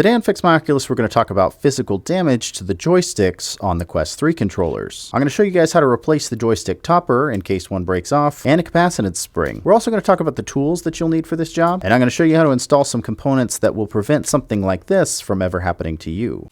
Today on Fix My Oculus, we're going to talk about physical damage to the joysticks on the Quest 3 controllers. I'm going to show you guys how to replace the joystick topper in case one breaks off, and a capacitance spring. We're also going to talk about the tools that you'll need for this job, and I'm going to show you how to install some components that will prevent something like this from ever happening to you.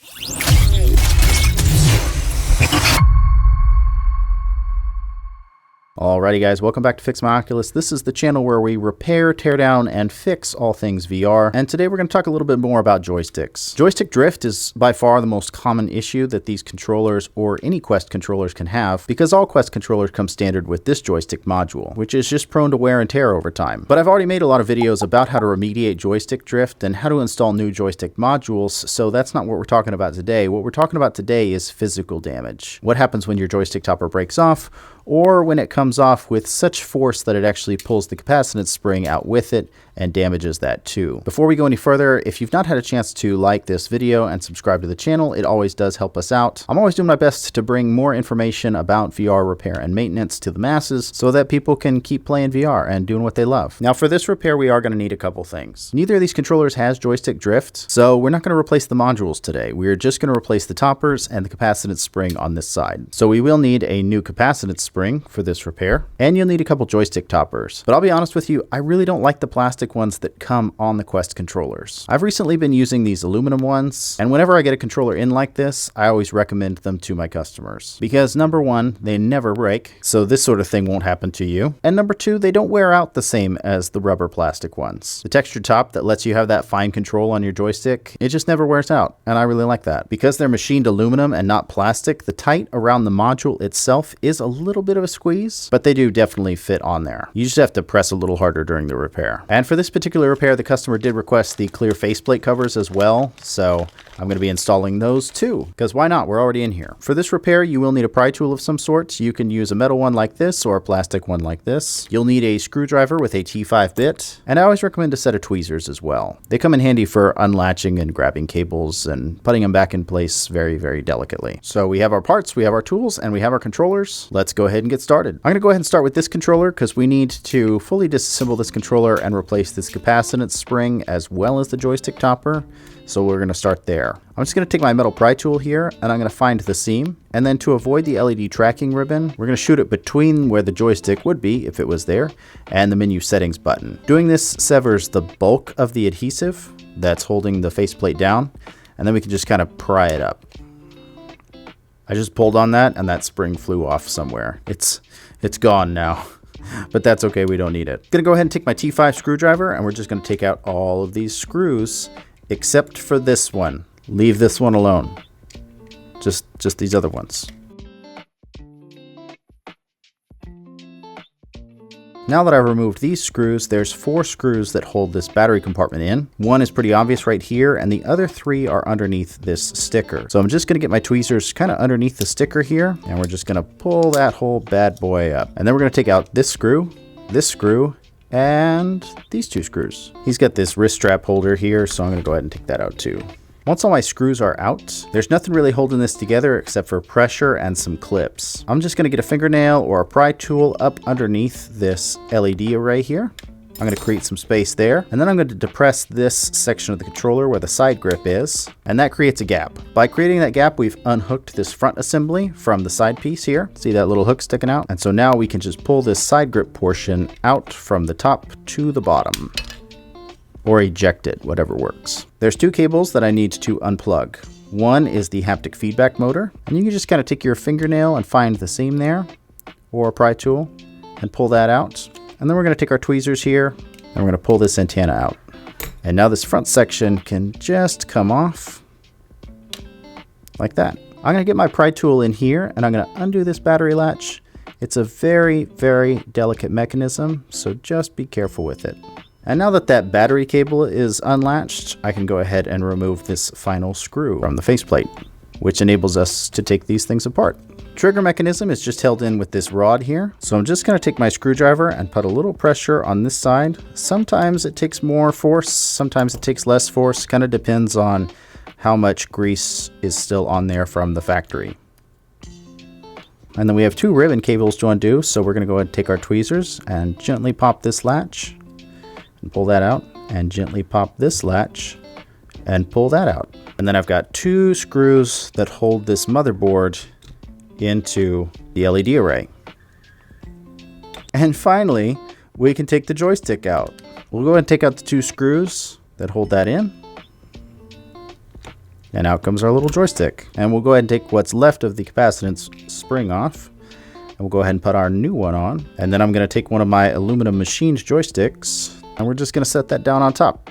Alrighty guys, welcome back to Fix My Oculus. This is the channel where we repair, tear down, and fix all things VR. And today we're going to talk a little bit more about joysticks. Joystick drift is by far the most common issue that these controllers or any Quest controllers can have, because all Quest controllers come standard with this joystick module, which is just prone to wear and tear over time. But I've already made a lot of videos about how to remediate joystick drift and how to install new joystick modules, so that's not what we're talking about today. What we're talking about today is physical damage. What happens when your joystick topper breaks off, or when it comes off with such force that it actually pulls the capacitance spring out with it and damages that too. Before we go any further, if you've not had a chance to like this video and subscribe to the channel, it always does help us out. I'm always doing my best to bring more information about VR repair and maintenance to the masses so that people can keep playing VR and doing what they love. Now for this repair, we are going to need a couple things. Neither of these controllers has joystick drift, so we're not going to replace the modules today. We're just going to replace the toppers and the capacitance spring on this side. So we will need a new capacitance spring for this repair, and you'll need a couple joystick toppers. But I'll be honest with you, I really don't like the plastic ones that come on the Quest controllers. I've recently been using these aluminum ones, and whenever I get a controller in like this, I always recommend them to my customers. Because number one, they never break, so this sort of thing won't happen to you. And number two, they don't wear out the same as the rubber plastic ones. The textured top that lets you have that fine control on your joystick, it just never wears out, and I really like that. Because they're machined aluminum and not plastic, the tight around the module itself is a little bit of a squeeze, but they do definitely fit on there. You just have to press a little harder during the repair. And for this particular repair, the customer did request the clear faceplate covers as well, so I'm going to be installing those too, because why not? We're already in here. For this repair, you will need a pry tool of some sort. You can use a metal one like this or a plastic one like this. You'll need a screwdriver with a T5 bit, and I always recommend a set of tweezers as well. They come in handy for unlatching and grabbing cables and putting them back in place very, very delicately. So we have our parts, we have our tools, and we have our controllers. Let's go ahead and get started. I'm going to go ahead and start with this controller because we need to fully disassemble this controller and replace this capacitance spring as well as the joystick topper. So we're going to start there. I'm just going to take my metal pry tool here and I'm going to find the seam. And then to avoid the LED tracking ribbon, we're going to shoot it between where the joystick would be if it was there and the menu settings button. Doing this severs the bulk of the adhesive that's holding the faceplate down, and then we can just kind of pry it up. I just pulled on that and that spring flew off somewhere. It's gone now. But that's okay, we don't need it. I'm gonna go ahead and take my T5 screwdriver and we're just gonna take out all of these screws except for this one. Leave this one alone. Just these other ones. Now that I've removed these screws, there's 4 screws that hold this battery compartment in. One is pretty obvious right here, and the other 3 are underneath this sticker. So I'm just gonna get my tweezers kind of underneath the sticker here, and we're just gonna pull that whole bad boy up. And then we're gonna take out this screw, and these 2 screws. He's got this wrist strap holder here, so I'm gonna go ahead and take that out too. Once all my screws are out, there's nothing really holding this together except for pressure and some clips. I'm just gonna get a fingernail or a pry tool up underneath this LED array here. I'm gonna create some space there, and then I'm going to depress this section of the controller where the side grip is, and that creates a gap. By creating that gap, we've unhooked this front assembly from the side piece here. See that little hook sticking out? And so now we can just pull this side grip portion out from the top to the bottom. Or eject it, whatever works. There's 2 cables that I need to unplug. One is the haptic feedback motor, and you can just kind of take your fingernail and find the seam there, or a pry tool, and pull that out. And then we're going to take our tweezers here, and we're going to pull this antenna out. And now this front section can just come off, like that. I'm going to get my pry tool in here, and I'm going to undo this battery latch. It's a very, very delicate mechanism, so just be careful with it. And now that that battery cable is unlatched, I can go ahead and remove this final screw from the faceplate, which enables us to take these things apart. Trigger mechanism is just held in with this rod here. So I'm just gonna take my screwdriver and put a little pressure on this side. Sometimes it takes more force, sometimes it takes less force, kind of depends on how much grease is still on there from the factory. And then we have 2 ribbon cables to undo, so we're gonna go ahead and take our tweezers and gently pop this latch and pull that out, and gently pop this latch and pull that out. And then I've got 2 screws that hold this motherboard into the LED array. And finally, we can take the joystick out. We'll go ahead and take out the 2 screws that hold that in. And out comes our little joystick. And we'll go ahead and take what's left of the capacitance spring off. And we'll go ahead and put our new one on. And then I'm going to take one of my aluminum machined joysticks, and we're just going to set that down on top.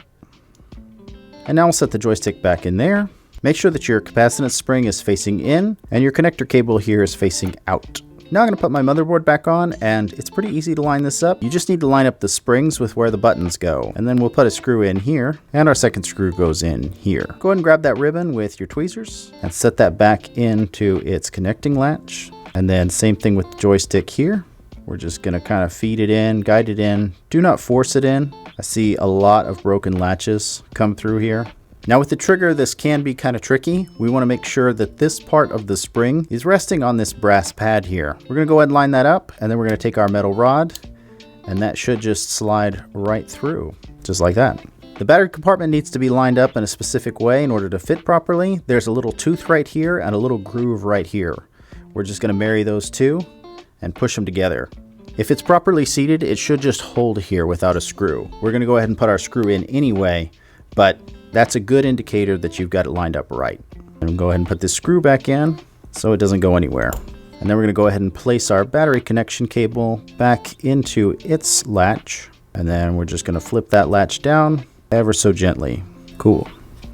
And now we'll set the joystick back in there. Make sure that your capacitance spring is facing in and your connector cable here is facing out. Now I'm going to put my motherboard back on, and it's pretty easy to line this up. You just need to line up the springs with where the buttons go. And then we'll put a screw in here, and our second screw goes in here. Go ahead and grab that ribbon with your tweezers and set that back into its connecting latch. And then same thing with the joystick here. We're just going to kind of feed it in, guide it in. Do not force it in. I see a lot of broken latches come through here. Now with the trigger, this can be kind of tricky. We want to make sure that this part of the spring is resting on this brass pad here. We're going to go ahead and line that up, and then we're going to take our metal rod, and that should just slide right through, just like that. The battery compartment needs to be lined up in a specific way in order to fit properly. There's a little tooth right here and a little groove right here. We're just going to marry those two and push them together. If it's properly seated, it should just hold here without a screw. We're going to go ahead and put our screw in anyway, but that's a good indicator that you've got it lined up right. And we'll go ahead and put this screw back in so it doesn't go anywhere. And then we're going to go ahead and place our battery connection cable back into its latch. And then we're just going to flip that latch down ever so gently. Cool.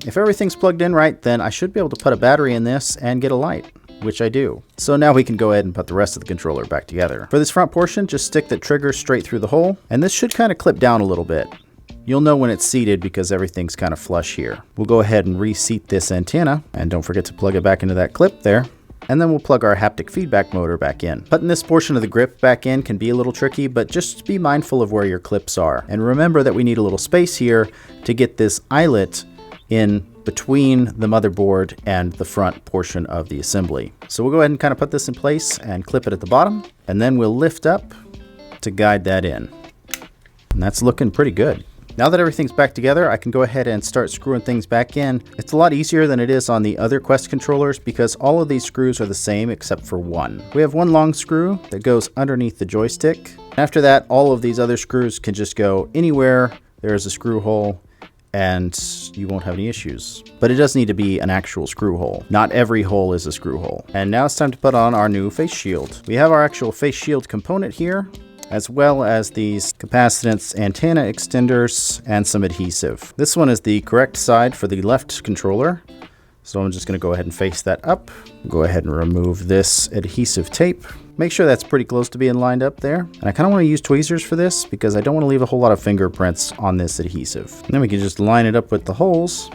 If everything's plugged in right, then I should be able to put a battery in this and get a light, which I do. So now we can go ahead and put the rest of the controller back together. For this front portion, just stick the trigger straight through the hole, and this should kind of clip down a little bit. You'll know when it's seated because everything's kind of flush here. We'll go ahead and reseat this antenna, and don't forget to plug it back into that clip there. And then we'll plug our haptic feedback motor back in. Putting this portion of the grip back in can be a little tricky, but just be mindful of where your clips are. And remember that we need a little space here to get this eyelet in between the motherboard and the front portion of the assembly. So we'll go ahead and kind of put this in place and clip it at the bottom, and then we'll lift up to guide that in. And that's looking pretty good. Now that everything's back together, I can go ahead and start screwing things back in. It's a lot easier than it is on the other Quest controllers because all of these screws are the same except for one. We have one long screw that goes underneath the joystick. After that, all of these other screws can just go anywhere there's a screw hole, and you won't have any issues. But it does need to be an actual screw hole. Not every hole is a screw hole. And now it's time to put on our new face shield. We have our actual face shield component here, as well as these capacitance antenna extenders and some adhesive. This one is the correct side for the left controller. So I'm just going to go ahead and face that up. Go ahead and remove this adhesive tape. Make sure that's pretty close to being lined up there. And I kind of want to use tweezers for this because I don't want to leave a whole lot of fingerprints on this adhesive. And then we can just line it up with the holes.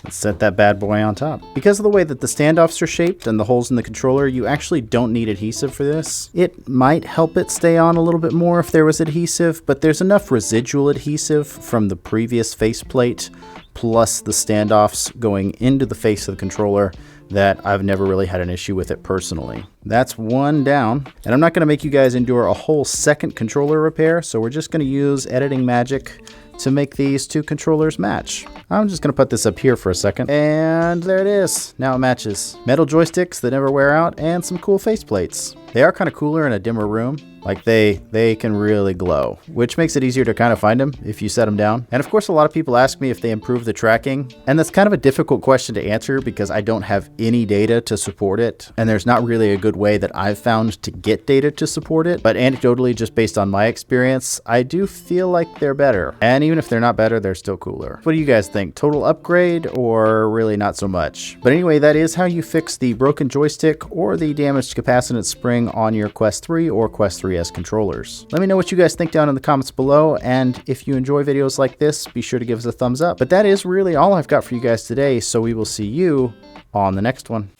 Let's set that bad boy on top. Because of the way that the standoffs are shaped and the holes in the controller, you actually don't need adhesive for this. It might help it stay on a little bit more if there was adhesive, but there's enough residual adhesive from the previous faceplate plus the standoffs going into the face of the controller that I've never really had an issue with it personally. That's one down. And I'm not going to make you guys endure a whole second controller repair, so we're just going to use editing magic to make these two controllers match. I'm just going to put this up here for a second, and there it is. Now it matches. Metal joysticks that never wear out, and some cool faceplates. They are kind of cooler in a dimmer room. Like they can really glow, which makes it easier to kind of find them if you set them down. And of course, a lot of people ask me if they improve the tracking, and that's kind of a difficult question to answer because I don't have any data to support it, and there's not really a good way that I've found to get data to support it. But anecdotally, just based on my experience, I do feel like they're better. And even if they're not better, they're still cooler. What do you guys think? Total upgrade or really not so much? But anyway, that is how you fix the broken joystick or the damaged capacitance spring on your Quest 3 or Quest 3S controllers. Let me know what you guys think down in the comments below, and if you enjoy videos like this, be sure to give us a thumbs up. But that is really all I've got for you guys today, so we will see you on the next one.